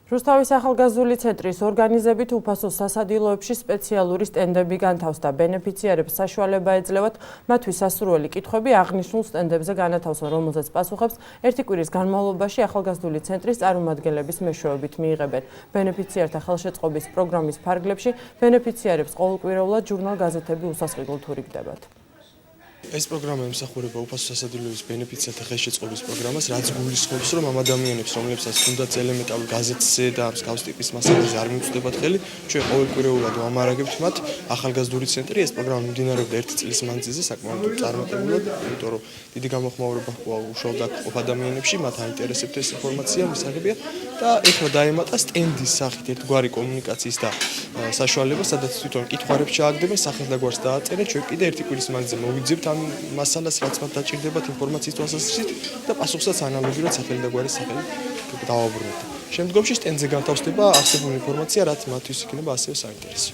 რუსთავის ახალგაზრდული ცენტრის ორგანიზებით უფასო სასადილოებში სპეციალური სტენდები განთავსდა. ბენეფიციარებს საშუალება ეძლევათ მათთვის სასურველი კითხვები აღნიშნულ სტენდებზე განათავსონ, რომელზეც პასუხებს ერთი კვირის განმავლობაში ახალგაზრდული ცენტრის წარმომადგენლების მეშვეობით მიიღებენ. ბენეფიციართა ხელშეწყობის პროგრამის ფარგლებში ბენეფიციარებს ყოველკვირეულად ჟურნალ-გაზეთები უსასყიდლოდ ურიგდებათ. ეს პროგრამა ემსახურება უფასო სასადილოების ბენეფიციართა ხელშეწყობის პროგრამას, რაც გულისხმობს, რომ ამ ადამიანებს, რომლებსაც თუნდაც ელემენტარულ გაზეთზე და მსგავს ტიპის მასალაზე არ მიუწვდებათ ხელი, ჩვენ ყოველკვირეულად ვამარაგებთ მათ. ახალგაზრდული ცენტრი ეს პროგრამა მიმდინარეობდა 1 წლის მანძილზე, საკმაოდ წარმატებულად, იმიტომ რომ დიდი გამოხმაურება უშავდა ყოფ ადამიანებში, მათ აინტერესებთ ეს ინფორმაცია, მისაღებია და ეხლა დაემატა სტენდის სახით ერთგვარი კომუნიკაციის და საშუალება, სადაც თვითონ კითხვარებს ჩააგდებენ, სახელდაგვარს დააწერენ, ჩვენ კიდე ერთი კვირის მანძილზე მოვიძებთ ამ მასალას, რაც მათ დაჭირდებათ ინფორმაციის თვალსაზრისით და პასუხსაც ანალოგიურად სახელდაგვარის სახელით დავაბრუნებთ. შემდგომში სტენდზე განთავსდება არსებული ინფორმაცია, რაც მათთვის იქნება ასევე საინტერესო.